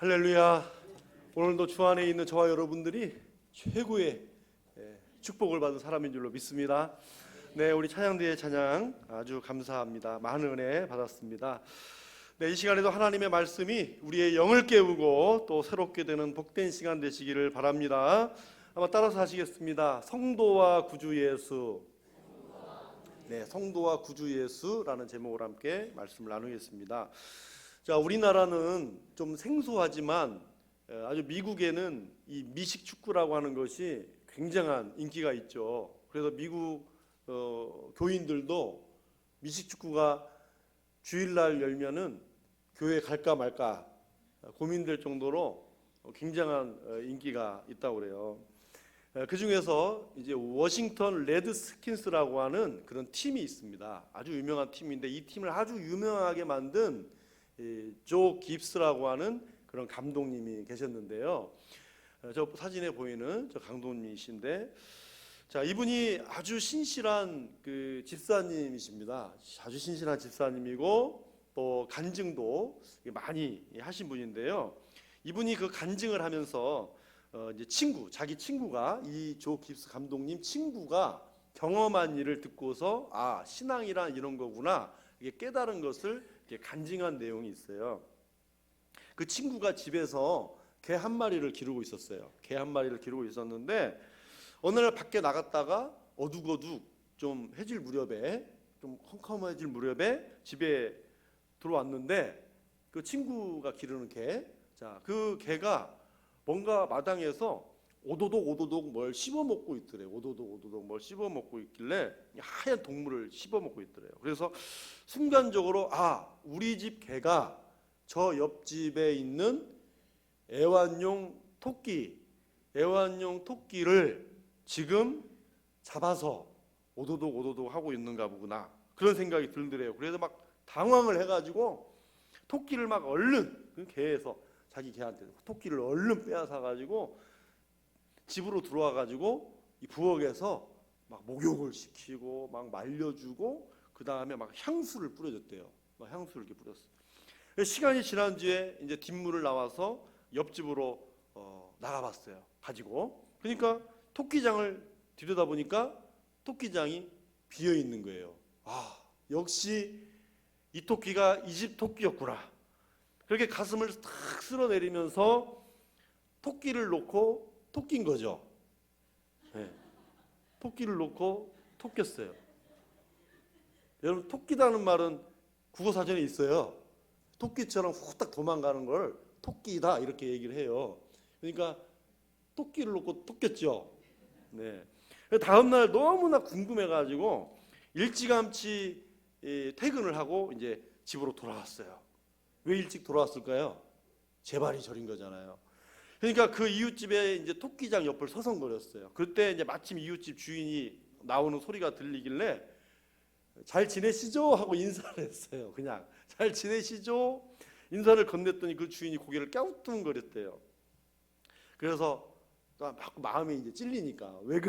할렐루야. 오늘도 주 안에 있는 저와 여러분들이 최고의 축복을 받은 사람인 줄로 믿습니다. 네, 우리 찬양대의 찬양 아주 감사합니다. 많은 은혜 받았습니다. 네, 이 시간에도 하나님의 말씀이 우리의 영을 깨우고 또 새롭게 되는 복된 시간 되시기를 바랍니다. 한번 따라서 하시겠습니다. 성도와 구주 예수. 네, 성도와 구주 예수라는 제목으로 함께 말씀을 나누겠습니다. 자, 우리나라는 좀 생소하지만 아주 미국에는 이 미식 축구라고 하는 것이 굉장한 인기가 있죠. 그래서 미국 교인들도 미식 축구가 주일날 열면은 교회 갈까 말까 고민될 정도로 굉장한 인기가 있다고 그래요. 그 중에서 이제 워싱턴 레드스킨스라고 하는 그런 팀이 있습니다. 아주 유명한 팀인데 이 팀을 아주 유명하게 만든 조 깁스라고 하는 그런 감독님이 계셨는데요. 저 사진에 보이는 저 감독님이신데, 자, 이분이 아주 신실한 그 집사님이십니다. 아주 신실한 집사님이고 또 간증도 많이 하신 분인데요. 이분이 그 간증을 하면서 이제 자기 친구가 이 조 깁스 감독님 친구가 경험한 일을 듣고서 아, 신앙이란 이런 거구나 이게 깨달은 것을 간증한 내용이 있어요. 그 친구가 집에서 개 한 마리를 기르고 있었어요. 개 한 마리를 기르고 있었는데 어느 날 밖에 나갔다가 어둑어둑 좀 해질 무렵에 좀 컴컴해질 무렵에 집에 들어왔는데 그 친구가 기르는 개, 자, 그 개가 뭔가 마당에서 오도독 뭘 씹어먹고 있더래요. 오도독 뭘 씹어먹고 있길래 하얀 동물을 씹어먹고 있더래요. 그래서 순간적으로 아, 우리 집 개가 저 옆집에 있는 애완용 토끼를 지금 잡아서 오도독 하고 있는가 보구나 그런 생각이 들더래요. 그래서 막 당황을 해가지고 토끼를 막 얼른 그 개에서 자기 개한테 토끼를 얼른 빼앗아 가지고 집으로 들어와 가지고 이 부엌에서 막 목욕을 시키고 막 말려주고 그 다음에 막 향수를 뿌려줬대요. 막 향수를 이렇게 뿌렸어. 시간이 지난 뒤에 이제 뒷문을 나와서 옆집으로 나가봤어요. 가지고. 그러니까 토끼장을 들여다보니까 토끼장이 비어 있는 거예요. 아, 역시 이 토끼가 이 집 토끼였구나. 그렇게 가슴을 탁 쓸어내리면서 토끼를 놓고 토끼인 거죠. 네. 토끼를 놓고 토꼈어요. 여러분, 토끼라는 말은 국어사전에 있어요. 토끼처럼 후딱 도망가는 걸 토끼다 이렇게 얘기를 해요. 그러니까 토끼를 놓고 토꼈죠. 네. 다음 날 너무나 궁금해가지고 일찌감치 퇴근을 하고 이제 집으로 돌아왔어요. 왜 일찍 돌아왔을까요? 재발이 저린 거잖아요. 그러니까 그 이웃집에 이제 토끼장 옆을 서성거렸어요. 그때 이제 마침 이웃집 주인이 나오는 소리가 들리길래 잘 지내시죠? 하고 인사를 했어요. 그냥 잘 지내시죠? 인사를 건넸더니 그 주인이 고개를 갸우뚱거렸대요. 그래서 막 마음이 이제 찔리니까 왜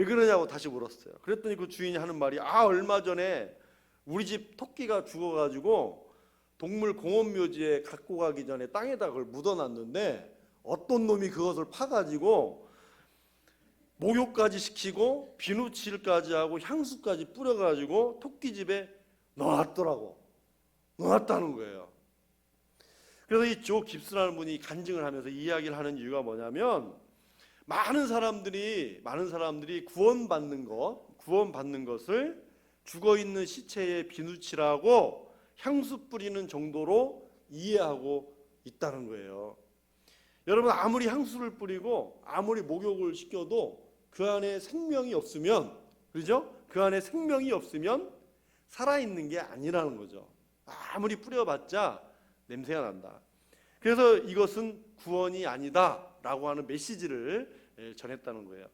그러냐고 다시 물었어요. 그랬더니 그 주인이 하는 말이 아, 얼마 전에 우리 집 토끼가 죽어가지고 동물 공원묘지에 갖고 가기 전에 땅에다 그걸 묻어놨는데 어떤 놈이 그것을 파가지고 목욕까지 시키고 비누칠까지 하고 향수까지 뿌려가지고 토끼집에 넣어놨다는 거예요. 그래서 이 조 깁스라는 분이 간증을 하면서 이야기를 하는 이유가 뭐냐면 많은 사람들이 구원받는 것을 죽어있는 시체에 비누칠하고 향수 뿌리는 정도로 이해하고 있다는 거예요. 여러분, 아무리 향수를 뿌리고 아무리 목욕을 시켜도 그 안에 생명이 없으면, 그렇죠? 그 안에 생명이 없으면 살아있는 게 아니라는 거죠. 아무리 뿌려봤자 냄새가 난다. 그래서 이것은 구원이 아니다라고 하는 메시지를 전했다는 거예요.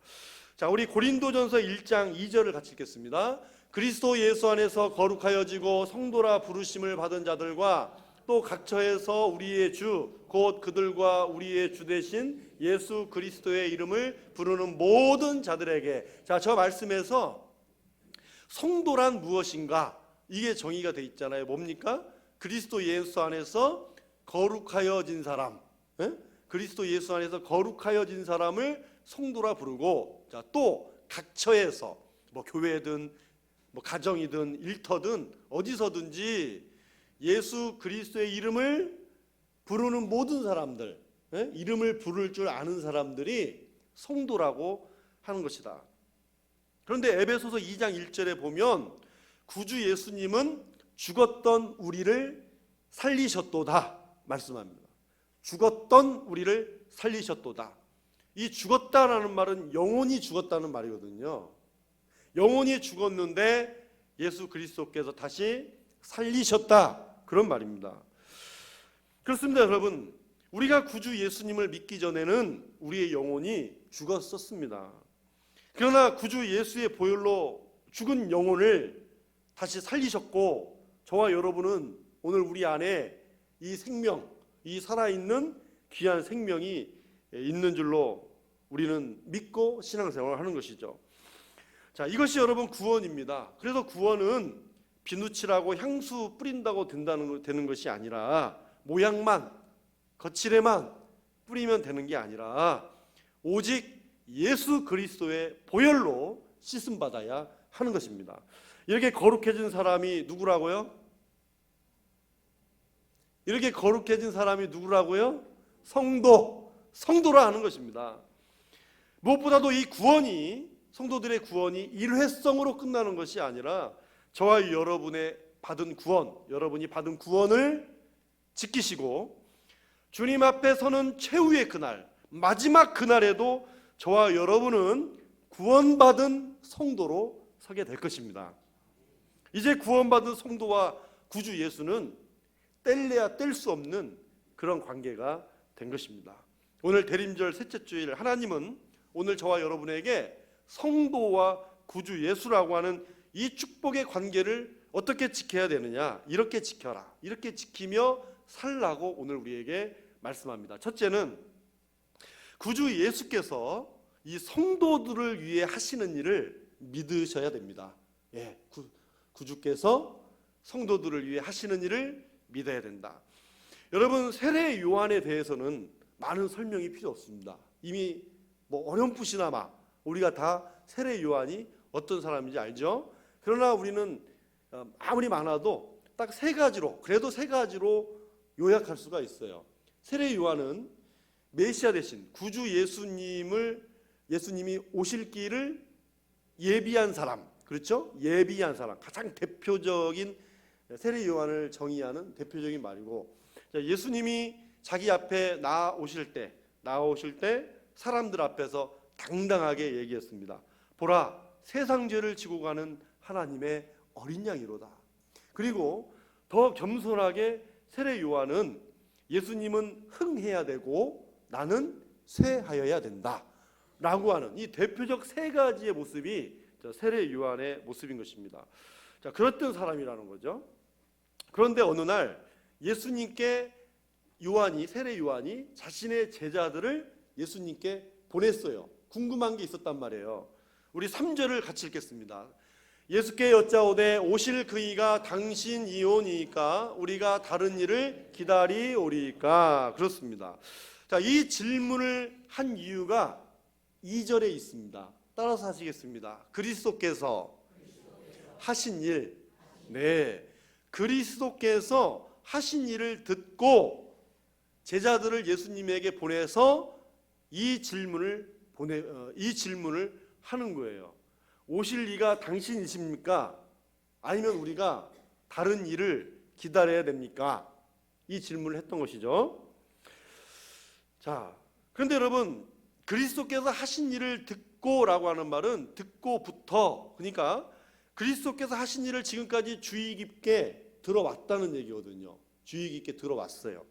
자, 우리 고린도전서 1장 2절을 같이 읽겠습니다. 그리스도 예수 안에서 거룩하여지고 성도라 부르심을 받은 자들과 또 각처에서 우리의 주 곧 그들과 우리의 주 되신 예수 그리스도의 이름을 부르는 모든 자들에게, 자, 저 말씀에서 성도란 무엇인가 이게 정의가 돼 있잖아요. 뭡니까? 그리스도 예수 안에서 거룩하여진 사람, 예? 그리스도 예수 안에서 거룩하여진 사람을 성도라 부르고, 자, 또 각처에서 뭐 교회든 뭐 가정이든 일터든 어디서든지 예수 그리스도의 이름을 부르는 모든 사람들, 예? 이름을 부를 줄 아는 사람들이 성도라고 하는 것이다. 그런데 에베소서 2장 1절에 보면 구주 예수님은 죽었던 우리를 살리셨도다 말씀합니다. 죽었던 우리를 살리셨도다. 이 죽었다라는 말은 영혼이 죽었다는 말이거든요. 영혼이 죽었는데 예수 그리스도께서 다시 살리셨다, 그런 말입니다. 그렇습니다. 여러분, 우리가 구주 예수님을 믿기 전에는 우리의 영혼이 죽었었습니다. 그러나 구주 예수의 보혈로 죽은 영혼을 다시 살리셨고, 저와 여러분은 오늘 우리 안에 이 생명, 이 살아있는 귀한 생명이 있는 줄로 우리는 믿고 신앙생활을 하는 것이죠. 자, 이것이 여러분 구원입니다. 그래서 구원은 비누칠하고 향수 뿌린다고 되는 것이 아니라, 모양만, 거칠에만 뿌리면 되는 게 아니라 오직 예수 그리스도의 보혈로 씻음 받아야 하는 것입니다. 이렇게 거룩해진 사람이 누구라고요? 이렇게 거룩해진 사람이 누구라고요? 성도라 하는 것입니다. 무엇보다도 이 구원이, 성도들의 구원이 일회성으로 끝나는 것이 아니라 저와 여러분의 받은 구원, 여러분이 받은 구원을 지키시고 주님 앞에 서는 최후의 그날, 마지막 그날에도 저와 여러분은 구원받은 성도로 서게 될 것입니다. 이제 구원받은 성도와 구주 예수는 뗄래야 뗄 수 없는 그런 관계가 된 것입니다. 오늘 대림절 셋째 주일, 하나님은 오늘 저와 여러분에게 성도와 구주 예수라고 하는 이 축복의 관계를 어떻게 지켜야 되느냐, 이렇게 지켜라, 이렇게 지키며 살라고 오늘 우리에게 말씀합니다. 첫째는 구주 예수께서 이 성도들을 위해 하시는 일을 믿으셔야 됩니다. 예, 구주께서 성도들을 위해 하시는 일을 믿어야 된다. 여러분, 세례 요한에 대해서는 많은 설명이 필요 없습니다. 이미 뭐 어렴풋이나마 우리가 다 세례 요한이 어떤 사람인지 알죠? 그러나 우리는 아무리 많아도 딱 세 가지로, 그래도 세 가지로 요약할 수가 있어요. 세례 요한은 메시아 대신 구주 예수님이 오실 길을 예비한 사람, 그렇죠? 예비한 사람, 가장 대표적인 세례 요한을 정의하는 대표적인 말이고, 예수님이 자기 앞에 나오실 때 사람들 앞에서 당당하게 얘기했습니다. 보라, 세상 죄를 지고 가는 하나님의 어린 양이로다. 그리고 더 겸손하게 세례 요한은 예수님은 흥해야 되고 나는 쇠하여야 된다 라고 하는 이 대표적 세 가지의 모습이 세례 요한의 모습인 것입니다. 자, 그랬던 사람이라는 거죠. 그런데 어느 날 예수님께 세례 요한이 자신의 제자들을 예수님께 보냈어요. 궁금한 게 있었단 말이에요. 우리 3절을 같이 읽겠습니다. 예수께 여짜오되 오실 그이가 당신이오니까 우리가 다른 일을 기다리오리까. 그렇습니다. 자, 이 질문을 한 이유가 2절에 있습니다. 따라서 하시겠습니다. 그리스도께서 하신 일, 네, 그리스도께서 하신 일을 듣고 제자들을 예수님에게 보내서 이 질문을 하는 거예요. 오실 이가 당신이십니까? 아니면 우리가 다른 일을 기다려야 됩니까? 이 질문을 했던 것이죠. 자, 그런데 여러분, 그리스도께서 하신 일을 듣고라고 하는 말은 듣고부터, 그러니까 그리스도께서 하신 일을 지금까지 주의 깊게 들어왔다는 얘기거든요. 주의 깊게 들어왔어요.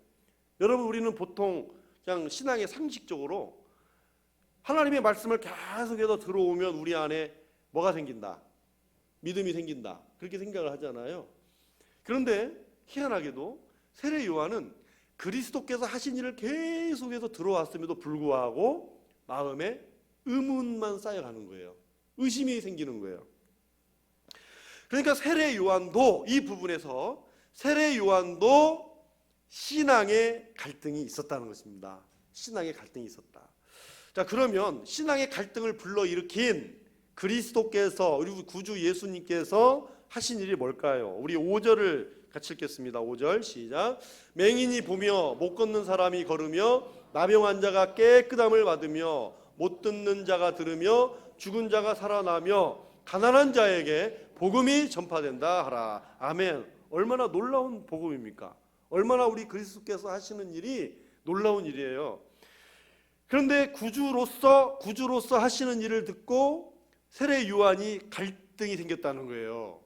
여러분, 우리는 보통 그냥 신앙의 상식적으로 하나님의 말씀을 계속해서 들어오면 우리 안에 뭐가 생긴다? 믿음이 생긴다. 그렇게 생각을 하잖아요. 그런데 희한하게도 세례 요한은 그리스도께서 하신 일을 계속해서 들어왔음에도 불구하고 마음에 의문만 쌓여가는 거예요. 의심이 생기는 거예요. 그러니까 세례 요한도 이 부분에서 세례 요한도 신앙의 갈등이 있었다는 것입니다. 신앙의 갈등이 있었다. 자, 그러면 신앙의 갈등을 불러일으킨 그리스도께서, 우리 구주 예수님께서 하신 일이 뭘까요? 우리 5절을 같이 읽겠습니다. 5절 시작. 맹인이 보며 못 걷는 사람이 걸으며 나병 환자가 깨끗함을 받으며 못 듣는 자가 들으며 죽은 자가 살아나며 가난한 자에게 복음이 전파된다 하라. 아멘. 얼마나 놀라운 복음입니까? 얼마나 우리 그리스도께서 하시는 일이 놀라운 일이에요. 그런데 구주로서 하시는 일을 듣고 세례 요한이 갈등이 생겼다는 거예요.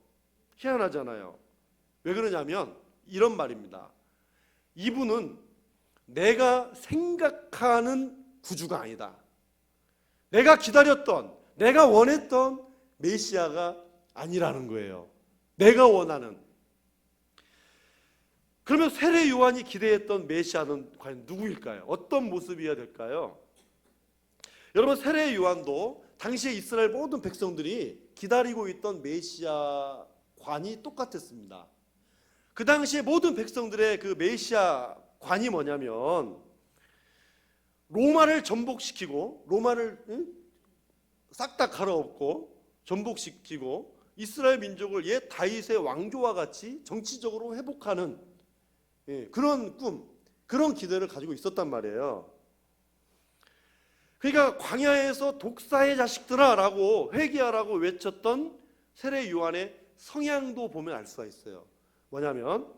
희한하잖아요. 왜 그러냐면 이런 말입니다. 이분은 내가 생각하는 구주가 아니다. 내가 기다렸던, 내가 원했던 메시아가 아니라는 거예요. 내가 원하는. 그러면 세례 요한이 기대했던 메시아는 과연 누구일까요? 어떤 모습이어야 될까요? 여러분, 세례 요한도 당시에 이스라엘 모든 백성들이 기다리고 있던 메시아 관이 똑같았습니다. 그 당시에 모든 백성들의 그 메시아 관이 뭐냐면 로마를 전복시키고, 로마를 싹 다 갈아엎고 전복시키고 이스라엘 민족을 옛 다윗의 왕조와 같이 정치적으로 회복하는 그런 꿈, 그런 기대를 가지고 있었단 말이에요. 그러니까 광야에서 독사의 자식들아 라고 회개하라고 외쳤던 세례 요한의 성향도 보면 알 수가 있어요. 뭐냐면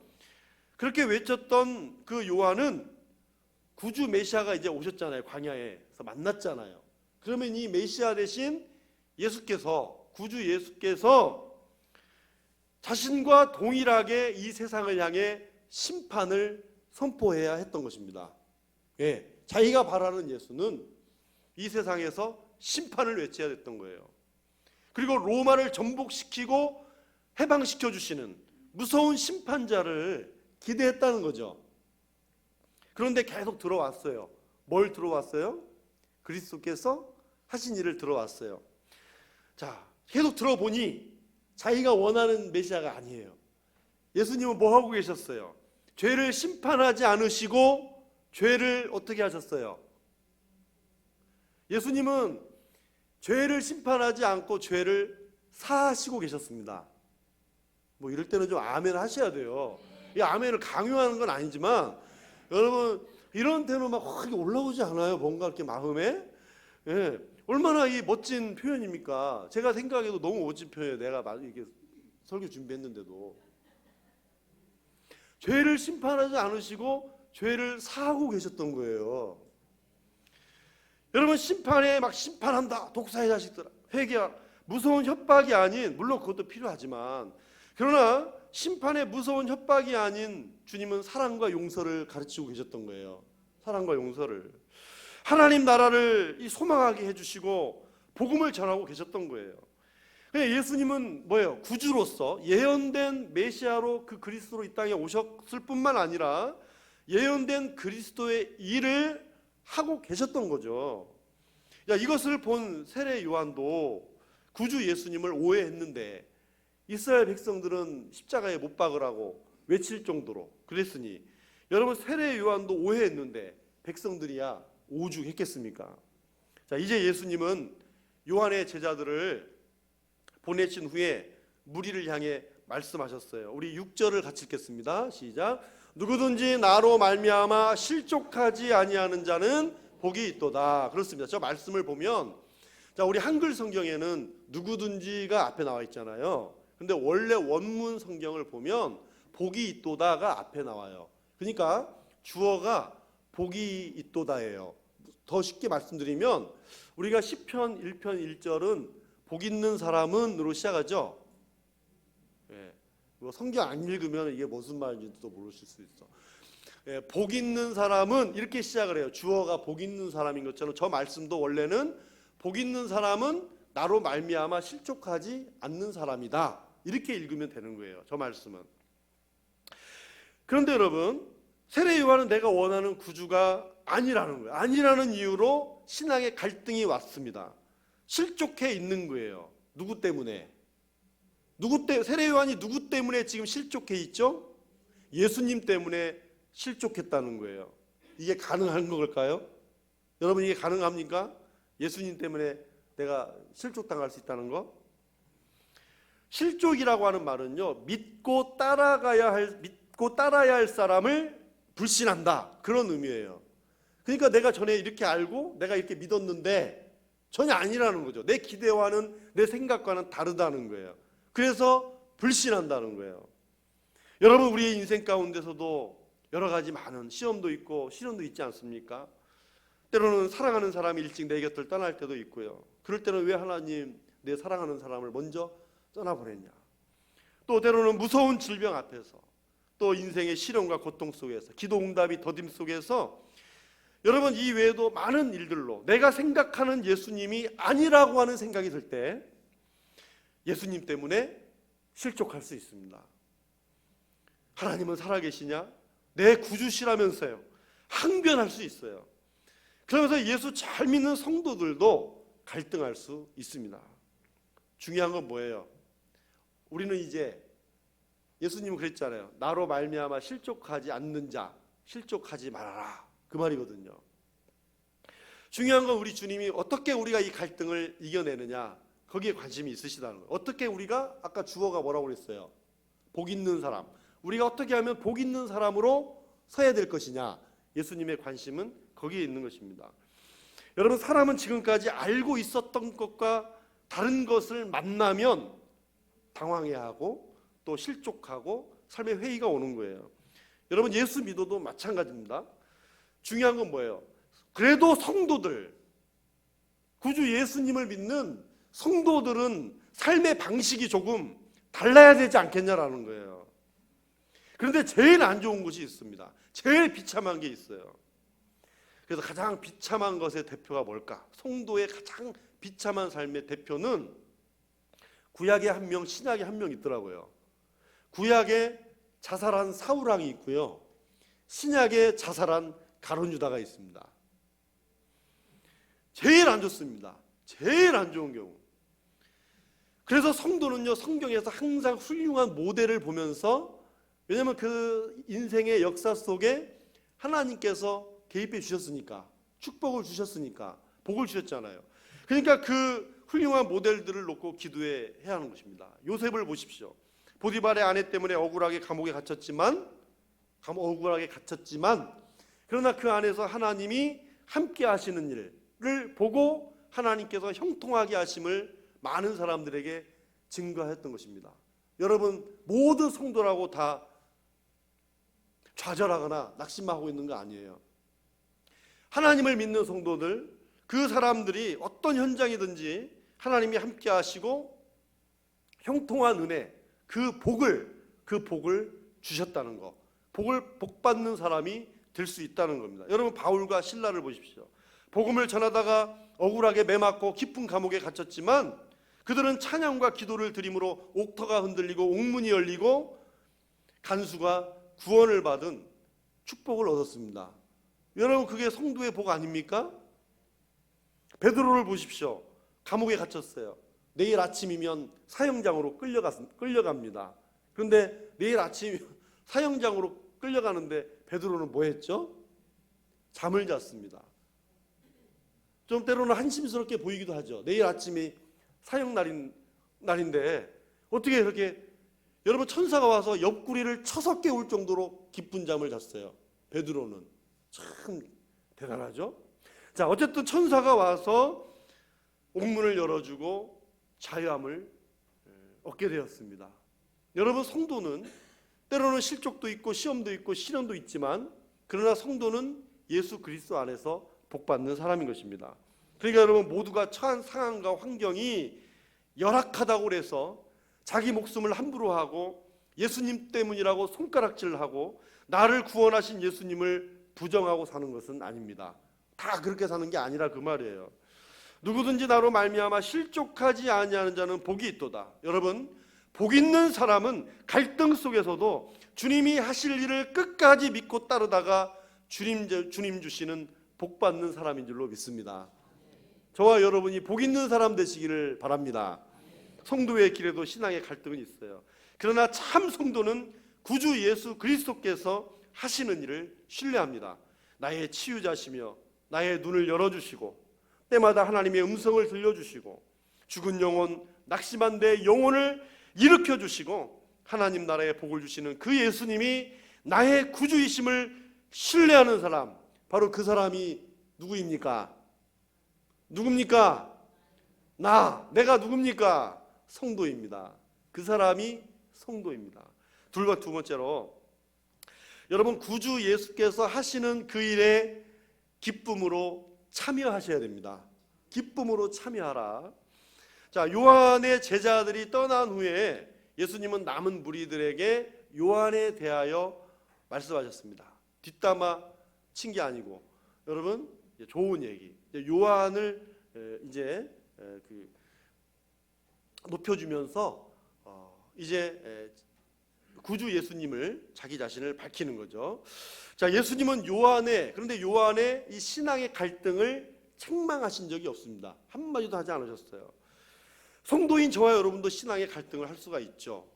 그렇게 외쳤던 그 요한은 구주 메시아가 이제 오셨잖아요. 광야에서 만났잖아요. 그러면 이 메시아 대신 예수께서, 구주 예수께서 자신과 동일하게 이 세상을 향해 심판을 선포해야 했던 것입니다. 자기가 바라는 예수는 이 세상에서 심판을 외쳐야 됐던 거예요. 그리고 로마를 전복시키고 해방시켜 주시는 무서운 심판자를 기대했다는 거죠. 그런데 계속 들어왔어요. 뭘 들어왔어요? 그리스도께서 하신 일을 들어왔어요. 자, 계속 들어보니 자기가 원하는 메시아가 아니에요. 예수님은 뭐 하고 계셨어요? 죄를 심판하지 않으시고 죄를 어떻게 하셨어요? 예수님은 죄를 심판하지 않고 죄를 사하시고 계셨습니다. 뭐 이럴 때는 좀 아멘 하셔야 돼요. 이 아멘을 강요하는 건 아니지만 여러분 이런 때는 막 확 올라오지 않아요? 뭔가 이렇게 마음에. 얼마나 이 멋진 표현입니까? 제가 생각해도 너무 멋진 표현이에요. 내가 이렇게 설교 준비했는데도 죄를 심판하지 않으시고 죄를 사하고 계셨던 거예요. 여러분, 심판에 막 심판한다, 독사의 자식들아, 회개하라, 무서운 협박이 아닌, 물론 그것도 필요하지만, 그러나 심판의 무서운 협박이 아닌 주님은 사랑과 용서를 가르치고 계셨던 거예요. 사랑과 용서를, 하나님 나라를 소망하게 해주시고 복음을 전하고 계셨던 거예요. 예수님은 뭐예요? 구주로서 예언된 메시아로 그 그리스도로 이 땅에 오셨을 뿐만 아니라 예언된 그리스도의 일을 하고 계셨던 거죠. 이것을 본 세례 요한도 구주 예수님을 오해했는데 이스라엘 백성들은 십자가에 못 박으라고 외칠 정도로 그랬으니 여러분, 세례 요한도 오해했는데 백성들이야 오죽했겠습니까? 자, 이제 예수님은 요한의 제자들을 보내신 후에 무리를 향해 말씀하셨어요. 우리 6절을 같이 읽겠습니다. 시작. 누구든지 나로 말미암아 실족하지 아니하는 자는 복이 있도다. 그렇습니다. 저 말씀을 보면, 자, 우리 한글 성경에는 누구든지가 앞에 나와 있잖아요. 근데 원래 원문 성경을 보면 복이 있도다가 앞에 나와요. 그러니까 주어가 복이 있도다예요. 더 쉽게 말씀드리면 우리가 시편 1편 1절은 복 있는 사람은으로 시작하죠. 성경 안 읽으면 이게 무슨 말인지도 모르실 수 있어. 복 있는 사람은 이렇게 시작을 해요. 주어가 복 있는 사람인 것처럼 저 말씀도 원래는 복 있는 사람은 나로 말미암아 실족하지 않는 사람이다, 이렇게 읽으면 되는 거예요. 저 말씀은. 그런데 여러분, 세례 요한은 내가 원하는 구주가 아니라는 거예요. 아니라는 이유로 신앙의 갈등이 왔습니다. 실족해 있는 거예요. 누구 때문에? 세례 요한이 누구 때문에 지금 실족해 있죠? 예수님 때문에 실족했다는 거예요. 이게 가능한 걸까요? 여러분, 이게 가능합니까? 예수님 때문에 내가 실족당할 수 있다는 거? 실족이라고 하는 말은요, 믿고 따라야 할 사람을 불신한다, 그런 의미예요. 그러니까 내가 전에 이렇게 알고 내가 이렇게 믿었는데 전혀 아니라는 거죠. 내 기대와는, 내 생각과는 다르다는 거예요. 그래서 불신한다는 거예요. 여러분, 우리의 인생 가운데서도 여러 가지 많은 시험도 있고 시련도 있지 않습니까? 때로는 사랑하는 사람이 일찍 내 곁을 떠날 때도 있고요. 그럴 때는 왜 하나님 내 사랑하는 사람을 먼저 떠나보냈냐. 또 때로는 무서운 질병 앞에서, 또 인생의 시련과 고통 속에서, 기도 응답이 더딤 속에서, 여러분, 이 외에도 많은 일들로 내가 생각하는 예수님이 아니라고 하는 생각이 들 때 예수님 때문에 실족할 수 있습니다. 하나님은 살아계시냐? 내 구주시라면서요. 항변할 수 있어요. 그러면서 예수 잘 믿는 성도들도 갈등할 수 있습니다. 중요한 건 뭐예요? 우리는 이제, 예수님은 그랬잖아요. 나로 말미암아 실족하지 않는 자 실족하지 말아라, 그 말이거든요. 중요한 건 우리 주님이 어떻게 우리가 이 갈등을 이겨내느냐, 거기에 관심이 있으시다는 거예요. 어떻게 우리가, 아까 주어가 뭐라고 그랬어요? 복 있는 사람. 우리가 어떻게 하면 복 있는 사람으로 서야 될 것이냐, 예수님의 관심은 거기에 있는 것입니다. 여러분, 사람은 지금까지 알고 있었던 것과 다른 것을 만나면 당황해하고 또 실족하고 삶의 회의가 오는 거예요. 여러분, 예수 믿어도 마찬가지입니다. 중요한 건 뭐예요? 그래도 성도들, 구주 예수님을 믿는 성도들은 삶의 방식이 조금 달라야 되지 않겠냐라는 거예요. 그런데 제일 안 좋은 것이 있습니다. 제일 비참한 게 있어요. 그래서 가장 비참한 것의 대표가 뭘까? 성도의 가장 비참한 삶의 대표는 구약에 한 명, 신약에 한 명 있더라고요. 구약에 자살한 사울왕이 있고요, 신약에 자살한 가룟 유다가 있습니다. 제일 안 좋습니다. 제일 안 좋은 경우. 그래서 성도는요, 성경에서 항상 훌륭한 모델을 보면서, 왜냐하면 그 인생의 역사 속에 하나님께서 개입해 주셨으니까, 축복을 주셨으니까, 복을 주셨잖아요. 그러니까 그 훌륭한 모델들을 놓고 기도해야 하는 것입니다. 요셉을 보십시오. 보디발의 아내 때문에 억울하게 감옥에 갇혔지만, 그러나 그 안에서 하나님이 함께 하시는 일을 보고 하나님께서 형통하게 하심을 많은 사람들에게 증거했던 것입니다. 여러분, 모든 성도라고 다 좌절하거나 낙심하고 있는 거 아니에요. 하나님을 믿는 성도들, 그 사람들이 어떤 현장이든지 하나님이 함께 하시고 형통한 은혜, 그 복을 주셨다는 거, 복 받는 사람이 될 수 있다는 겁니다. 여러분, 바울과 실라를 보십시오. 복음을 전하다가 억울하게 매맞고 깊은 감옥에 갇혔지만 그들은 찬양과 기도를 드림으로 옥터가 흔들리고 옥문이 열리고 간수가 구원을 받은 축복을 얻었습니다. 여러분, 그게 성도의 복 아닙니까? 베드로를 보십시오. 감옥에 갇혔어요. 내일 아침이면 사형장으로 끌려갑니다. 그런데 내일 아침 사형장으로 끌려가는데 베드로는 뭐 했죠? 잠을 잤습니다. 좀 때로는 한심스럽게 보이기도 하죠. 내일 아침이 사형 날인데 어떻게 이렇게, 여러분, 천사가 와서 옆구리를 쳐서 깨울 정도로 깊은 잠을 잤어요. 베드로는 참 대단하죠. 자, 어쨌든 천사가 와서 옥문을 열어주고 자유함을 얻게 되었습니다. 여러분, 성도는 때로는 실족도 있고 시험도 있고 시련도 있지만, 그러나 성도는 예수 그리스도 안에서 복받는 사람인 것입니다. 그러니까 여러분, 모두가 처한 상황과 환경이 열악하다고 해서 자기 목숨을 함부로 하고 예수님 때문이라고 손가락질하고 나를 구원하신 예수님을 부정하고 사는 것은 아닙니다. 다 그렇게 사는 게 아니라 그 말이에요. 누구든지 나로 말미암아 실족하지 아니하는 자는 복이 있도다. 여러분, 복 있는 사람은 갈등 속에서도 주님이 하실 일을 끝까지 믿고 따르다가 주님 주시는 복 받는 사람인 줄로 믿습니다. 저와 여러분이 복 있는 사람 되시기를 바랍니다. 성도의 길에도 신앙의 갈등은 있어요. 그러나 참 성도는 구주 예수 그리스도께서 하시는 일을 신뢰합니다. 나의 치유자시며 나의 눈을 열어주시고 때마다 하나님의 음성을 들려주시고 죽은 영혼, 낙심한 내 영혼을 일으켜주시고 하나님 나라의 복을 주시는 그 예수님이 나의 구주이심을 신뢰하는 사람, 바로 그 사람이 누구입니까? 누굽니까? 내가 누굽니까? 성도입니다. 그 사람이 성도입니다. 두 번째로, 여러분 구주 예수께서 하시는 그 일에 기쁨으로 참여하셔야 됩니다. 기쁨으로 참여하라. 자, 요한의 제자들이 떠난 후에 예수님은 남은 무리들에게 요한에 대하여 말씀하셨습니다. 뒷담화 친 게 아니고, 여러분 좋은 얘기, 요한을 이제 높여주면서 이제 구주 예수님을, 자기 자신을 밝히는 거죠. 자, 예수님은 그런데 요한의 이 신앙의 갈등을 책망하신 적이 없습니다. 한마디도 하지 않으셨어요. 성도인 저와 여러분도 신앙의 갈등을 할 수가 있죠.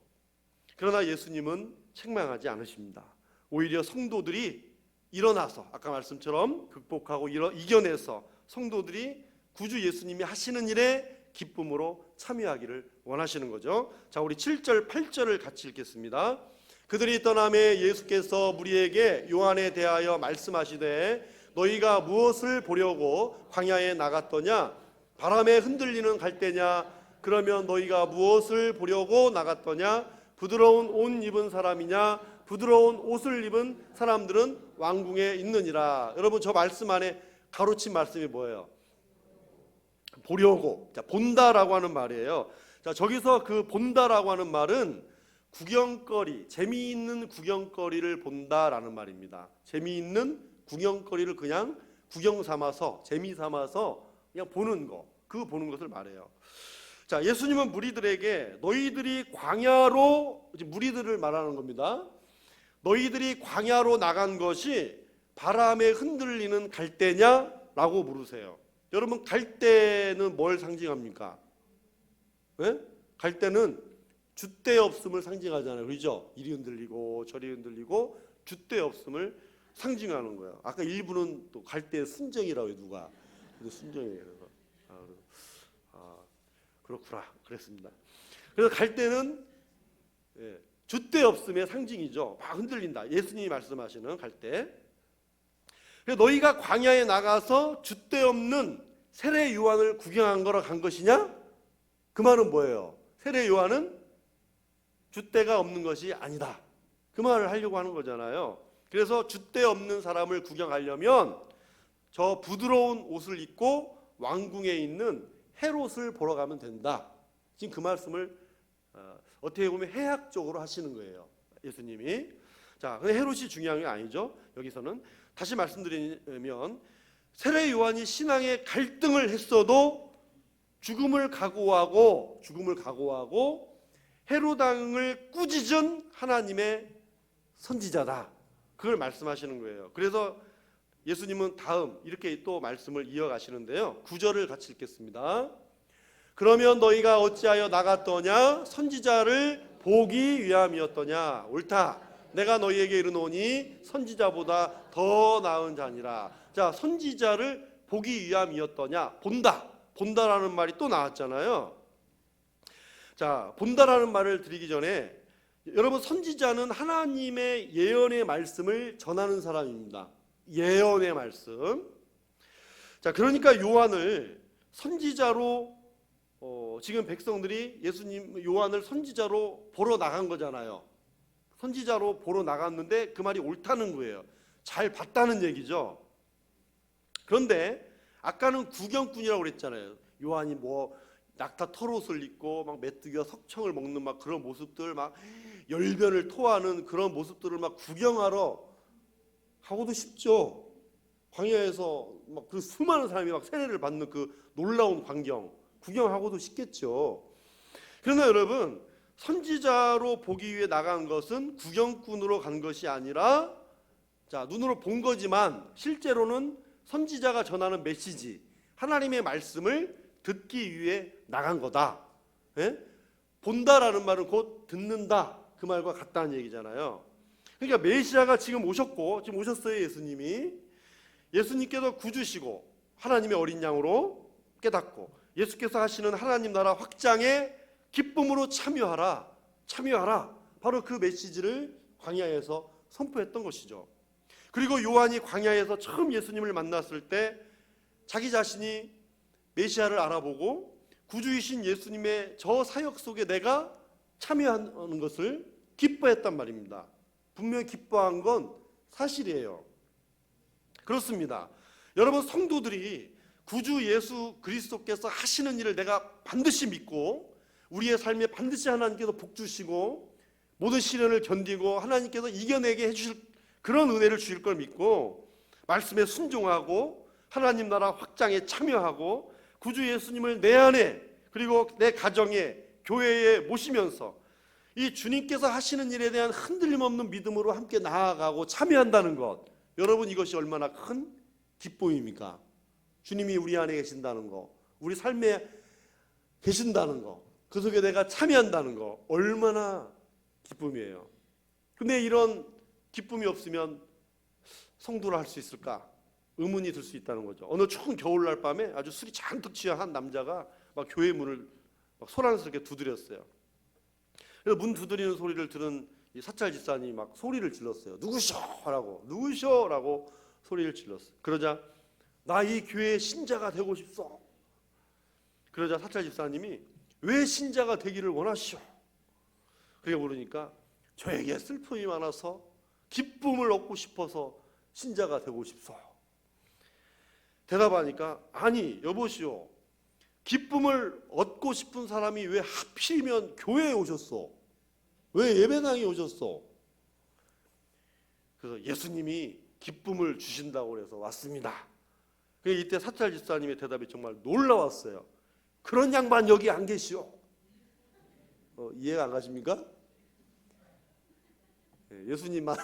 그러나 예수님은 책망하지 않으십니다. 오히려 성도들이 일어나서 아까 말씀처럼 극복하고 이겨내서 성도들이 구주 예수님이 하시는 일에 기쁨으로 참여하기를 원하시는 거죠. 자, 우리 7절 8절을 같이 읽겠습니다. 그들이 떠남에 예수께서 무리에게 요한에 대하여 말씀하시되 너희가 무엇을 보려고 광야에 나갔더냐? 바람에 흔들리는 갈대냐? 그러면 너희가 무엇을 보려고 나갔더냐? 부드러운 옷 입은 사람이냐? 부드러운 옷을 입은 사람들은 왕궁에 있느니라. 여러분, 저 말씀 안에 가로친 말씀이 뭐예요? 보려고. 자, 본다라고 하는 말이에요. 자, 저기서 그 본다라고 하는 말은 구경거리, 재미있는 구경거리를 본다라는 말입니다. 재미있는 구경거리를 그냥 구경 삼아서, 재미 삼아서 그냥 보는 거, 그 보는 것을 말해요. 자, 예수님은 무리들에게 너희들이 광야로, 무리들을 말하는 겁니다. 너희들이 광야로 나간 것이 바람에 흔들리는 갈대냐? 라고 물으세요. 여러분, 갈대는 뭘 상징합니까? 네? 갈대는 줏대 없음을 상징하잖아요. 그렇죠? 이리 흔들리고 저리 흔들리고 줏대 없음을 상징하는 거예요. 아까 일부는 또 갈대의 순정이라고 해요. 누가? 근데 순정이에요. 그렇구나. 그랬습니다. 그래서 갈대는 줏대 없음의 상징이죠. 막 흔들린다. 예수님이 말씀하시는 갈대. 그래서 너희가 광야에 나가서 줏대 없는 세례 요한을 구경한 거라 간 것이냐? 그 말은 뭐예요? 세례 요한은 줏대가 없는 것이 아니다. 그 말을 하려고 하는 거잖아요. 그래서 줏대 없는 사람을 구경하려면 저 부드러운 옷을 입고 왕궁에 있는 헤롯을 보러 가면 된다. 지금 그 말씀을 어떻게 보면 해학적으로 하시는 거예요, 예수님이. 자, 근데 헤롯이 중요한 게 아니죠. 여기서는 다시 말씀드리면 세례 요한이 신앙의 갈등을 했어도 죽음을 각오하고 헤롯 왕을 꾸짖은 하나님의 선지자다. 그걸 말씀하시는 거예요. 그래서 예수님은 다음 이렇게 또 말씀을 이어가시는데요. 9절을 같이 읽겠습니다. 그러면 너희가 어찌하여 나갔더냐? 선지자를 보기 위함이었더냐? 옳다. 내가 너희에게 이르노니 선지자보다 더 나은 자니라. 자, 선지자를 보기 위함이었더냐? 본다라는 말이 또 나왔잖아요. 자, 본다라는 말을 드리기 전에 여러분, 선지자는 하나님의 예언의 말씀을 전하는 사람입니다. 예언의 말씀. 자, 그러니까 요한을 선지자로 지금 백성들이 요한을 선지자로 보러 나간 거잖아요. 선지자로 보러 나갔는데 그 말이 옳다는 거예요. 잘 봤다는 얘기죠. 그런데 아까는 구경꾼이라고 그랬잖아요. 요한이 낙타 털옷을 입고 막 메뚜기와 석청을 먹는 막 그런 모습들, 막 열변을 토하는 그런 모습들을 막 구경하러 가고도 싶죠. 광야에서 막 그 수많은 사람이 막 세례를 받는 그 놀라운 광경 구경하고도 싶겠죠. 그러나 여러분, 선지자로 보기 위해 나간 것은 구경꾼으로 간 것이 아니라, 자, 눈으로 본 거지만 실제로는 선지자가 전하는 메시지, 하나님의 말씀을 듣기 위해 나간 거다. 본다라는 말은 곧 듣는다, 그 말과 같다는 얘기잖아요. 그러니까 메시아가 지금 오셨고, 지금 오셨어요. 예수님께서 구주시고 하나님의 어린 양으로 깨닫고 예수께서 하시는 하나님 나라 확장에 기쁨으로 참여하라. 바로 그 메시지를 광야에서 선포했던 것이죠. 그리고 요한이 광야에서 처음 예수님을 만났을 때 자기 자신이 메시아를 알아보고 구주이신 예수님의 저 사역 속에 내가 참여하는 것을 기뻐했단 말입니다. 분명히 기뻐한 건 사실이에요. 그렇습니다. 여러분, 성도들이 구주 예수 그리스도께서 하시는 일을 내가 반드시 믿고 우리의 삶에 반드시 하나님께서 복 주시고 모든 시련을 견디고 하나님께서 이겨내게 해주실 그런 은혜를 주실 걸 믿고 말씀에 순종하고 하나님 나라 확장에 참여하고 구주 예수님을 내 안에 그리고 내 가정에 교회에 모시면서 이 주님께서 하시는 일에 대한 흔들림 없는 믿음으로 함께 나아가고 참여한다는 것, 여러분, 이것이 얼마나 큰 기쁨입니까? 주님이 우리 안에 계신다는 거, 우리 삶에 계신다는 거, 그 속에 내가 참여한다는 거, 얼마나 기쁨이에요. 근데 이런 기쁨이 없으면 성도를 할 수 있을까? 의문이 들 수 있다는 거죠. 어느 추운 겨울날 밤에 아주 술이 잔뜩 취한 한 남자가 막 교회 문을 막 소란스럽게 두드렸어요. 그래서 문 두드리는 소리를 들은 이 사찰 집사님이 막 소리를 질렀어요. 누구셔라고 소리를 질렀어요. 그러자 나 이 교회의 신자가 되고 싶소. 그러자 사찰 집사님이 왜 신자가 되기를 원하시오? 그게 모르니까 저에게 슬픔이 많아서 기쁨을 얻고 싶어서 신자가 되고 싶소. 대답하니까 아니 여보시오, 기쁨을 얻고 싶은 사람이 왜 하필이면 교회에 오셨소? 왜 예배당에 오셨소? 그래서 예수님이 기쁨을 주신다고 해서 왔습니다. 이때 사찰 집사님의 대답이 정말 놀라웠어요. 그런 양반 여기 안 계시오. 이해가 안 가십니까? 예수님만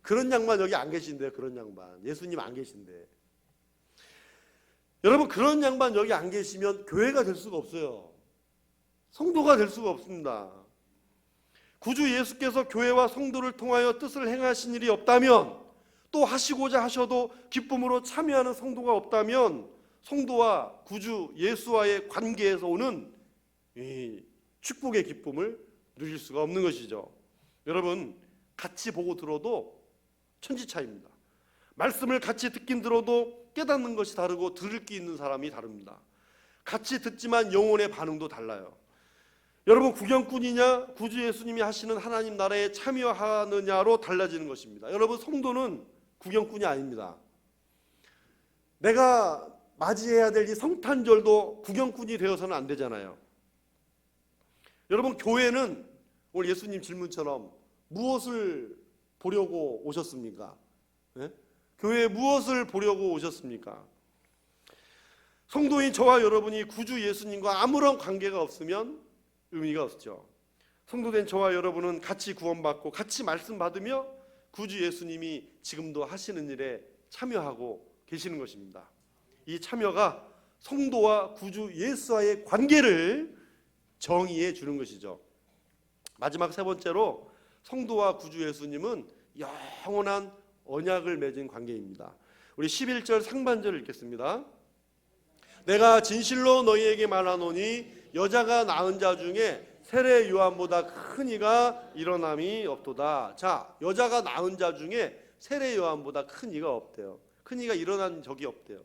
그런 양반 여기 안 계신데, 그런 양반 예수님 안 계신데. 여러분, 그런 양반 여기 안 계시면 교회가 될 수가 없어요. 성도가 될 수가 없습니다. 구주 예수께서 교회와 성도를 통하여 뜻을 행하신 일이 없다면, 또 하시고자 하셔도 기쁨으로 참여하는 성도가 없다면 성도와 구주 예수와의 관계에서 오는 이 축복의 기쁨을 누릴 수가 없는 것이죠. 여러분, 같이 보고 들어도 천지차이입니다. 말씀을 같이 듣긴 들어도 깨닫는 것이 다르고 들을 게 있는 사람이 다릅니다. 같이 듣지만 영혼의 반응도 달라요. 여러분, 구경꾼이냐 구주 예수님이 하시는 하나님 나라에 참여하느냐로 달라지는 것입니다. 여러분, 성도는 구경꾼이 아닙니다. 내가 맞이해야 될 이 성탄절도 구경꾼이 되어서는 안 되잖아요. 여러분, 교회는 오늘 예수님 질문처럼 무엇을 보려고 오셨습니까? 네? 교회에 무엇을 보려고 오셨습니까? 성도인 저와 여러분이 구주 예수님과 아무런 관계가 없으면 의미가 없죠. 성도된 저와 여러분은 같이 구원받고 같이 말씀 받으며 구주 예수님이 지금도 하시는 일에 참여하고 계시는 것입니다. 이 참여가 성도와 구주 예수와의 관계를 정의해 주는 것이죠. 마지막 세 번째로, 성도와 구주 예수님은 영원한 언약을 맺은 관계입니다. 우리 11절 상반절을 읽겠습니다. 내가 진실로 너희에게 말하노니 여자가 낳은 자 중에 세례 요한보다 큰 이가 일어남이 없도다. 자, 여자가 낳은 자 중에 세례 요한보다 큰 이가 없대요. 큰 이가 일어난 적이 없대요.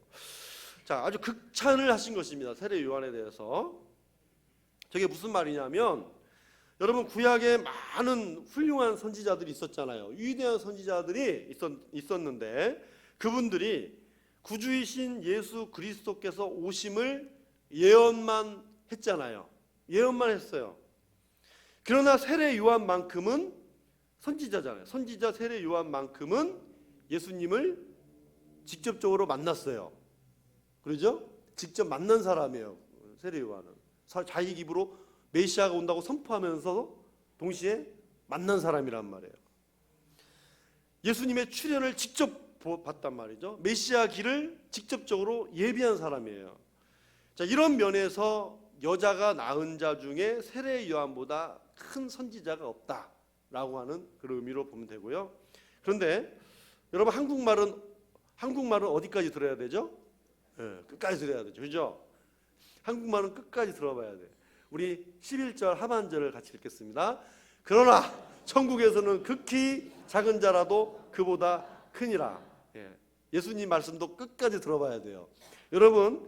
자, 아주 극찬을 하신 것입니다. 세례 요한에 대해서. 저게 무슨 말이냐면, 여러분, 구약에 많은 훌륭한 선지자들이 있었잖아요. 위대한 선지자들이 있었는데 그분들이 구주이신 예수 그리스도께서 오심을 예언만 했잖아요. 예언만 했어요. 그러나 세례 요한만큼은 선지자잖아요. 선지자 세례 요한만큼은 예수님을 직접적으로 만났어요. 그러죠? 직접 만난 사람이에요. 세례 요한은 자기 입으로 메시아가 온다고 선포하면서 동시에 만난 사람이란 말이에요. 예수님의 출현을 직접 봤단 말이죠. 메시아 길을 직접적으로 예비한 사람이에요. 자, 이런 면에서 여자가 낳은 자 중에 세례 요한보다 큰 선지자가 없다. 라고 하는 그런 의미로 보면 되고요. 그런데 여러분 한국말은 어디까지 들어야 되죠? 끝까지 들어야 되죠. 그죠? 한국말은 끝까지 들어봐야 돼. 우리 11절 하반절을 같이 읽겠습니다. 그러나 천국에서는 극히 작은 자라도 그보다 크니라. 예수님 말씀도 끝까지 들어봐야 돼요. 여러분,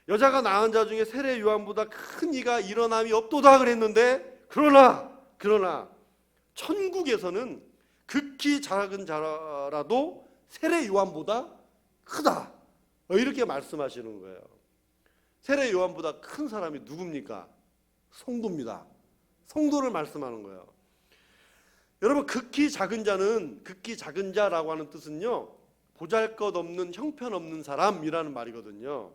여자가 낳은 자 중에 세례 요한보다 큰 이가 일어남이 없도다 그랬는데, 그러나 천국에서는 극히 작은 자라도 세례 요한보다 크다, 이렇게 말씀하시는 거예요. 세례 요한보다 큰 사람이 누굽니까? 성도입니다. 성도를 말씀하는 거예요. 여러분, 극히 작은 자라고 하는 뜻은요, 보잘것없는, 형편없는 사람이라는 말이거든요.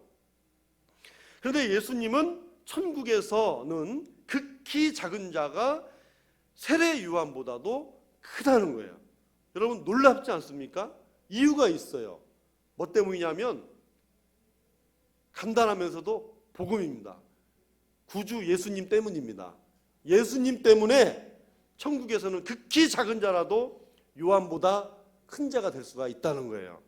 그런데 예수님은 천국에서는 극히 작은 자가 세례 요한보다도 크다는 거예요. 여러분, 놀랍지 않습니까? 이유가 있어요. 뭐 때문이냐면 간단하면서도 복음입니다. 구주 예수님 때문입니다. 예수님 때문에 천국에서는 극히 작은 자라도 요한보다 큰 자가 될 수가 있다는 거예요.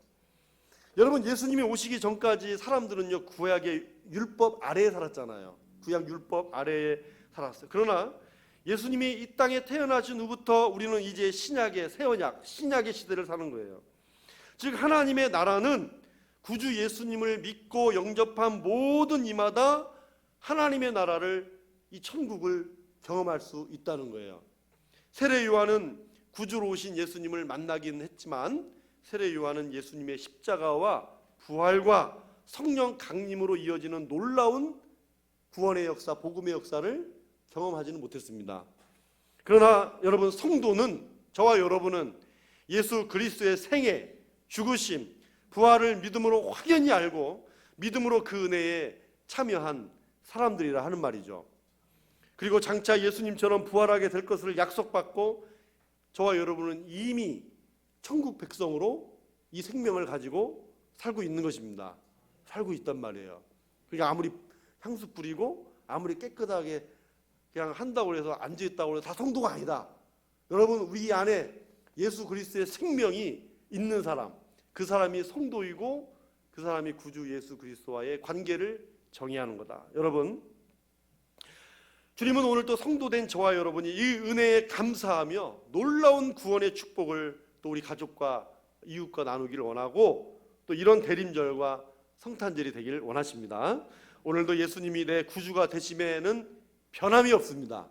여러분, 예수님이 오시기 전까지 사람들은요, 구약의 율법 아래에 살았잖아요. 구약 율법 아래에 살았어요. 그러나 예수님이 이 땅에 태어나신 후부터 우리는 이제 신약의 새 언약, 신약의 시대를 사는 거예요. 즉 하나님의 나라는 구주 예수님을 믿고 영접한 모든 이마다 하나님의 나라를, 이 천국을 경험할 수 있다는 거예요. 세례 요한은 구주로 오신 예수님을 만나긴 했지만 세례 요한은 예수님의 십자가와 부활과 성령 강림으로 이어지는 놀라운 구원의 역사, 복음의 역사를 경험하지는 못했습니다. 그러나 여러분, 성도는, 저와 여러분은 예수 그리스도의 생애, 죽으심, 부활을 믿음으로 확연히 알고 믿음으로 그 은혜에 참여한 사람들이라 하는 말이죠. 그리고 장차 예수님처럼 부활하게 될 것을 약속받고 저와 여러분은 이미 천국 백성으로 이 생명을 가지고 살고 있는 것입니다. 살고 있단 말이에요. 그러니까 아무리 향수 뿌리고 아무리 깨끗하게 그냥 한다고 해서 앉아있다고 해서 다 성도가 아니다. 여러분, 우리 안에 예수 그리스도의 생명이 있는 사람, 그 사람이 성도이고 그 사람이 구주 예수 그리스도와의 관계를 정의하는 거다. 여러분, 주님은 오늘 또 성도된 저와 여러분이 이 은혜에 감사하며 놀라운 구원의 축복을 또 우리 가족과 이웃과 나누기를 원하고 또 이런 대림절과 성탄절이 되기를 원하십니다. 오늘도 예수님이 내 구주가 되심에는 변함이 없습니다.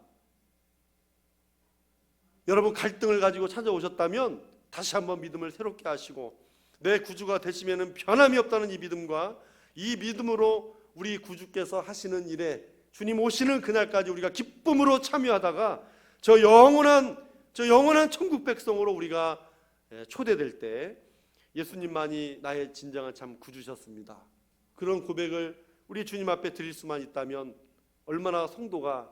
여러분, 갈등을 가지고 찾아오셨다면 다시 한번 믿음을 새롭게 하시고 내 구주가 되심에는 변함이 없다는 이 믿음과 이 믿음으로 우리 구주께서 하시는 일에 주님 오시는 그날까지 우리가 기쁨으로 참여하다가 저 영원한 천국 백성으로 우리가 초대될 때 예수님만이 나의 진정한 참 구주셨습니다, 그런 고백을 우리 주님 앞에 드릴 수만 있다면 얼마나 성도가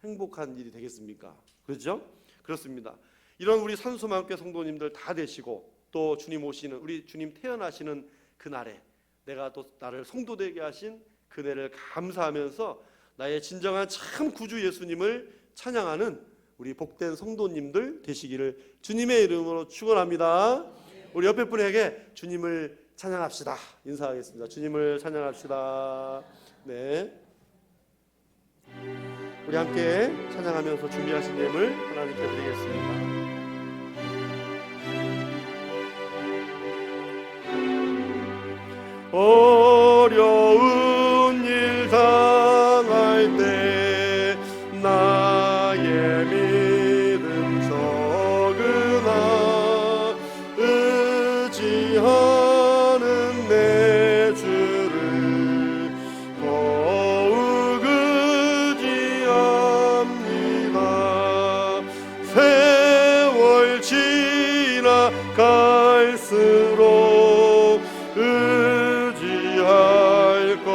행복한 일이 되겠습니까? 그렇죠? 그렇습니다. 이런 우리 산소만교회 성도님들 다 되시고 또 주님 오시는, 우리 주님 태어나시는 그날에 내가 또 나를 성도되게 하신 그네를 감사하면서 나의 진정한 참 구주 예수님을 찬양하는 우리 복된 성도님들 되시기를 주님의 이름으로 축원합니다. 우리 옆에 분에게 주님을 찬양합시다 인사하겠습니다. 주님을 찬양합시다. 네, 우리 함께 찬양하면서 준비하신 예물 하나님께 드리겠습니다. 어려운 일 당할 때 나의 믿음 적으나 의지하는 내 주를 더욱 의지합니다. 세월 지나갈수록 의지할 것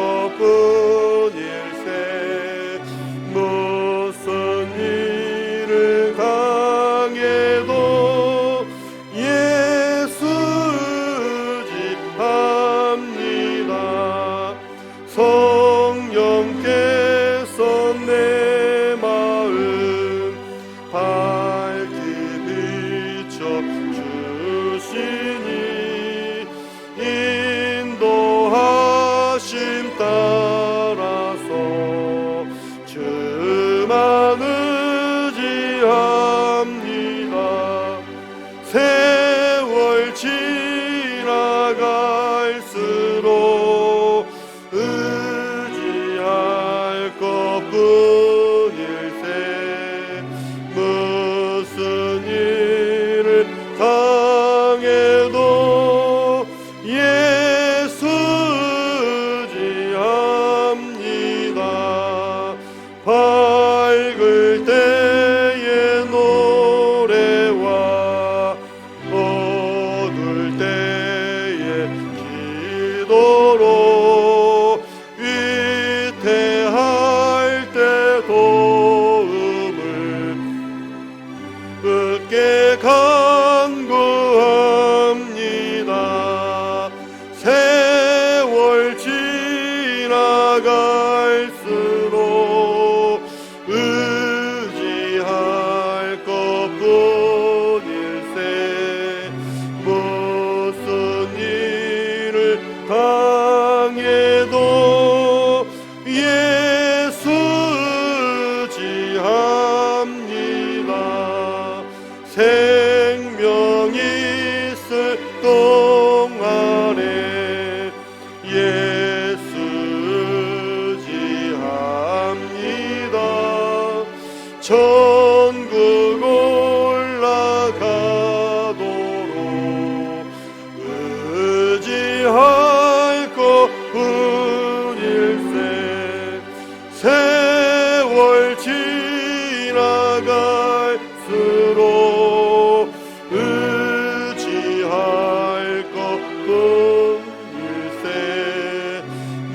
서로 위태할 때 도움을 얻게 간구합니다. 세월 지나갈수록 의지할 것뿐일세. 무슨 일을 당해도 예수 의지합니다. 생명이 있을 동안에 예수 의지합니다. 천국 올라가도록 의지할 것뿐일세. 세월 지나갈수록 의지할 것뿐일세.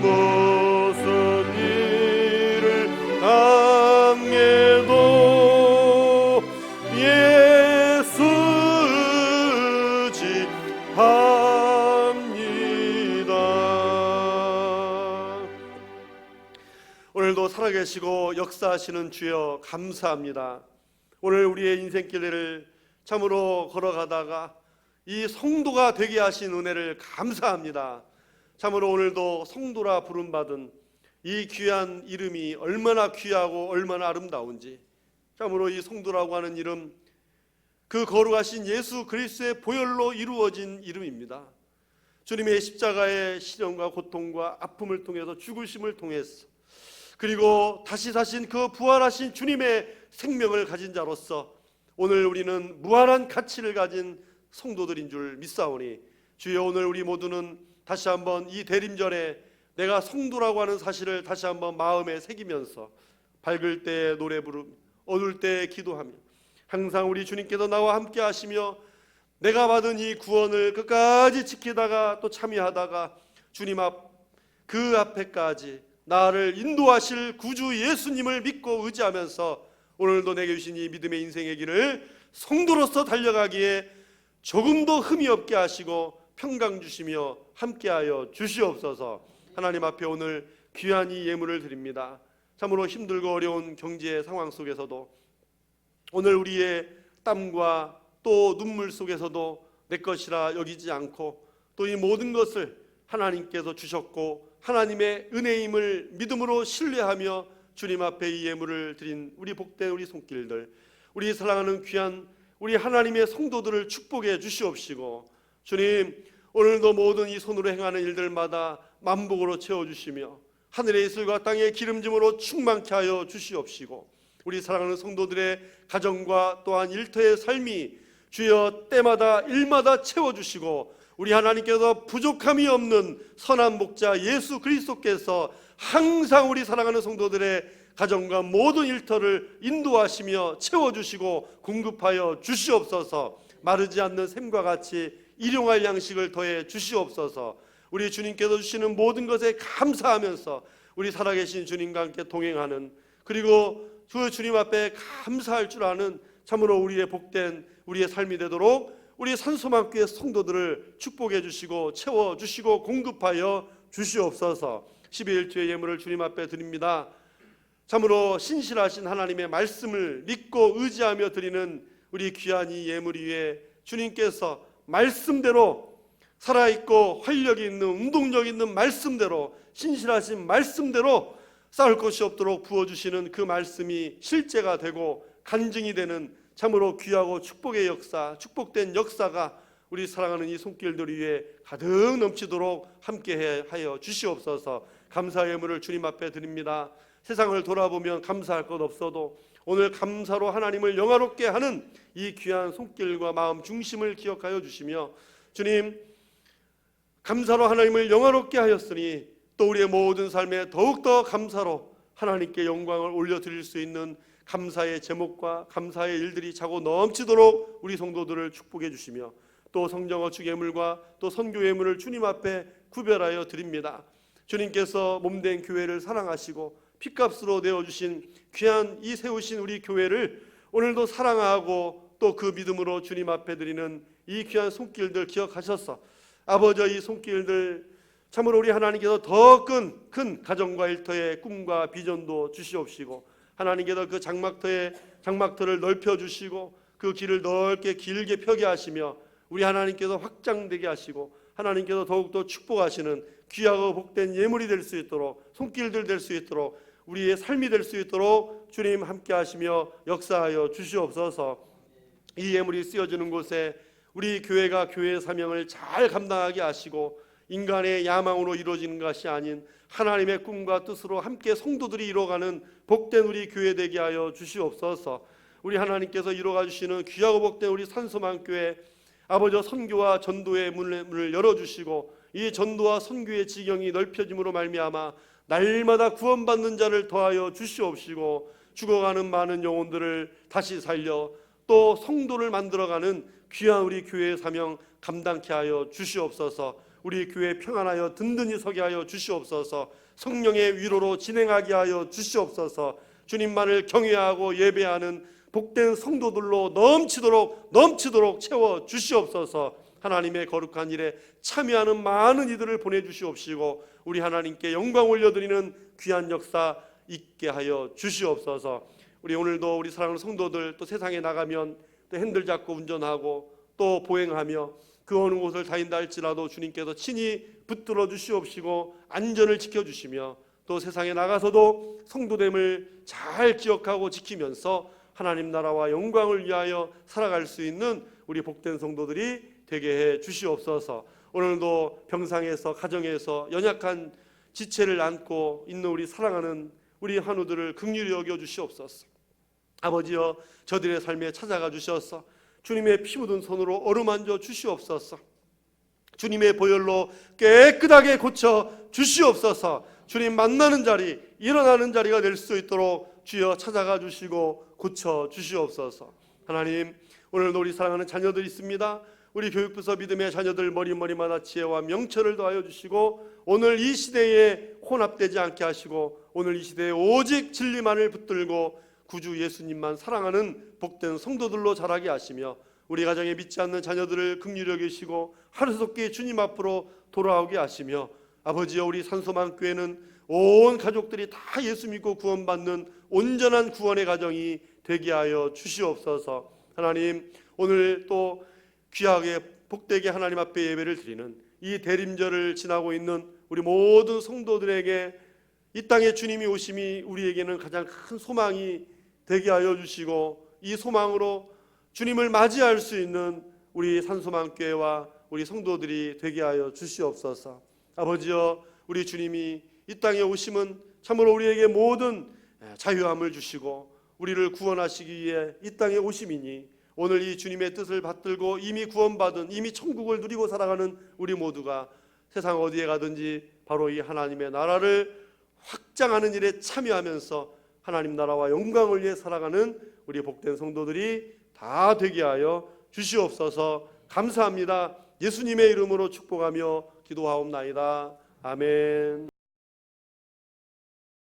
무슨 일을 당해도 예수 의지합니다. 오늘도 살아계시고 역사하시는 주여 감사합니다. 오늘 우리의 인생길을 참으로 걸어가다가 이 성도가 되게 하신 은혜를 감사합니다. 참으로 오늘도 성도라 부름받은 이 귀한 이름이 얼마나 귀하고 얼마나 아름다운지, 참으로 이 성도라고 하는 이름, 그 거룩하신 예수 그리스도의 보혈로 이루어진 이름입니다. 주님의 십자가의 시련과 고통과 아픔을 통해서, 죽으심을 통해서, 그리고 다시 사신 그 부활하신 주님의 생명을 가진 자로서 오늘 우리는 무한한 가치를 가진 성도들인 줄 믿사오니, 주여 오늘 우리 모두는 다시 한번 이 대림절에 내가 성도라고 하는 사실을 다시 한번 마음에 새기면서 밝을 때에 노래 부르며 어두울 때에 기도하며 항상 우리 주님께서 나와 함께 하시며 내가 받은 이 구원을 끝까지 지키다가 또 참여하다가 주님 그 앞에까지 나를 인도하실 구주 예수님을 믿고 의지하면서 오늘도 내게 주신 이 믿음의 인생의 길을 성도로서 달려가기에 조금도 흠이 없게 하시고 평강 주시며 함께하여 주시옵소서. 하나님 앞에 오늘 귀한 이 예물을 드립니다. 참으로 힘들고 어려운 경제 상황 속에서도 오늘 우리의 땀과 또 눈물 속에서도 내 것이라 여기지 않고 또 이 모든 것을 하나님께서 주셨고 하나님의 은혜임을 믿음으로 신뢰하며 주님 앞에 이 예물을 드린 우리 복된 우리 손길들, 우리 사랑하는 귀한 우리 하나님의 성도들을 축복해 주시옵시고, 주님 오늘도 모든 이 손으로 행하는 일들마다 만복으로 채워주시며 하늘의 이슬과 땅의 기름짐으로 충만케 하여 주시옵시고, 우리 사랑하는 성도들의 가정과 또한 일터의 삶이 주여 때마다 일마다 채워주시고 우리 하나님께서 부족함이 없는 선한 목자 예수 그리스도께서 항상 우리 사랑하는 성도들의 가정과 모든 일터를 인도하시며 채워주시고 공급하여 주시옵소서. 마르지 않는 샘과 같이 일용할 양식을 더해 주시옵소서. 우리 주님께서 주시는 모든 것에 감사하면서 우리 살아계신 주님과 함께 동행하는, 그리고 그 주님 앞에 감사할 줄 아는 참으로 우리의 복된 우리의 삶이 되도록 우리 산소만교회 성도들을 축복해 주시고 채워주시고 공급하여 주시옵소서. 12일주의 예물을 주님 앞에 드립니다. 참으로 신실하신 하나님의 말씀을 믿고 의지하며 드리는 우리 귀한 이 예물 위에 주님께서 말씀대로 살아있고 활력이 있는 운동력 있는 말씀대로 신실하신 말씀대로 쌓을 것이 없도록 부어주시는 그 말씀이 실제가 되고 간증이 되는 참으로 귀하고 축복의 역사, 축복된 역사가 우리 사랑하는 이 손길들 위에 가득 넘치도록 함께 하여 주시옵소서. 감사의 예물을 주님 앞에 드립니다. 세상을 돌아보면 감사할 것 없어도 오늘 감사로 하나님을 영화롭게 하는 이 귀한 손길과 마음 중심을 기억하여 주시며, 주님 감사로 하나님을 영화롭게 하였으니 또 우리의 모든 삶에 더욱더 감사로 하나님께 영광을 올려드릴 수 있는 감사의 제목과 감사의 일들이 차고 넘치도록 우리 성도들을 축복해 주시며, 또 성령 어축 예물과 또 선교 예물을 주님 앞에 구별하여 드립니다. 주님께서 몸된 교회를 사랑하시고 피값으로 내어주신 귀한 이 세우신 우리 교회를 오늘도 사랑하고 또 그 믿음으로 주님 앞에 드리는 이 귀한 손길들 기억하셔서 아버지, 이 손길들 참으로 우리 하나님께서 더 큰 가정과 일터의 꿈과 비전도 주시옵시고, 하나님께서 그 장막터를 넓혀주시고 그 길을 넓게 길게 펴게 하시며 우리 하나님께서 확장되게 하시고 하나님께서 더욱더 축복하시는 귀하고 복된 예물이 될 수 있도록, 손길들 될 수 있도록, 우리의 삶이 될 수 있도록 주님 함께 하시며 역사하여 주시옵소서. 이 예물이 쓰여지는 곳에 우리 교회가 교회의 사명을 잘 감당하게 하시고 인간의 야망으로 이루어지는 것이 아닌 하나님의 꿈과 뜻으로 함께 성도들이 이뤄가는 복된 우리 교회 되게 하여 주시옵소서. 우리 하나님께서 이뤄가 주시는 귀하고 복된 우리 산소만교회 아버지, 선교와 전도의 문을 열어주시고 이 전도와 선교의 지경이 넓혀짐으로 말미암아 날마다 구원받는 자를 더하여 주시옵시고 죽어가는 많은 영혼들을 다시 살려 또 성도를 만들어가는 귀한 우리 교회의 사명 감당케 하여 주시옵소서. 우리 교회 평안하여 든든히 서게 하여 주시옵소서. 성령의 위로로 진행하게 하여 주시옵소서. 주님만을 경외하고 예배하는 복된 성도들로 넘치도록 채워 주시옵소서. 하나님의 거룩한 일에 참여하는 많은 이들을 보내주시옵시고 우리 하나님께 영광 올려드리는 귀한 역사 있게 하여 주시옵소서. 우리 오늘도 우리 사랑하는 성도들 또 세상에 나가면 또 핸들 잡고 운전하고 또 보행하며 그 어느 곳을 다닌다 할지라도 주님께서 친히 붙들어 주시옵시고 안전을 지켜주시며 또 세상에 나가서도 성도됨을 잘 기억하고 지키면서 하나님 나라와 영광을 위하여 살아갈 수 있는 우리 복된 성도들이 되게 해 주시옵소서. 오늘도 병상에서 가정에서 연약한 지체를 안고 있는 우리 사랑하는 우리 한우들을 긍휼히 여겨 주시옵소서. 아버지여, 저들의 삶에 찾아가 주셔서 주님의 피 묻은 손으로 어루만져 주시옵소서. 주님의 보혈로 깨끗하게 고쳐 주시옵소서. 주님 만나는 자리, 일어나는 자리가 될 수 있도록 주여 찾아가 주시고 고쳐 주시옵소서. 하나님, 오늘도 우리 사랑하는 자녀들이 있습니다. 우리 교육부서 믿음의 자녀들 머리마다 지혜와 명철을 더하여 주시고 오늘 이 시대에 혼합되지 않게 하시고 오늘 이 시대에 오직 진리만을 붙들고 구주 예수님만 사랑하는 복된 성도들로 자라게 하시며 우리 가정에 믿지 않는 자녀들을 긍휼히 여기시고 하루속히 주님 앞으로 돌아오게 하시며 아버지여, 우리 산소만교회는 온 가족들이 다 예수 믿고 구원받는 온전한 구원의 가정이 되게 하여 주시옵소서. 하나님, 오늘 또 귀하게 복되게 하나님 앞에 예배를 드리는 이 대림절을 지나고 있는 우리 모든 성도들에게 이 땅에 주님이 오심이 우리에게는 가장 큰 소망이 되게 하여 주시고 이 소망으로 주님을 맞이할 수 있는 우리 산소만교회와 우리 성도들이 되게 하여 주시옵소서. 아버지여, 우리 주님이 이 땅에 오심은 참으로 우리에게 모든 자유함을 주시고 우리를 구원하시기 위해 이 땅에 오심이니 오늘 이 주님의 뜻을 받들고 이미 구원받은, 이미 천국을 누리고 살아가는 우리 모두가 세상 어디에 가든지 바로 이 하나님의 나라를 확장하는 일에 참여하면서 하나님 나라와 영광을 위해 살아가는 우리 복된 성도들이 다 되게 하여 주시옵소서. 감사합니다. 예수님의 이름으로 축복하며 기도하옵나이다. 아멘.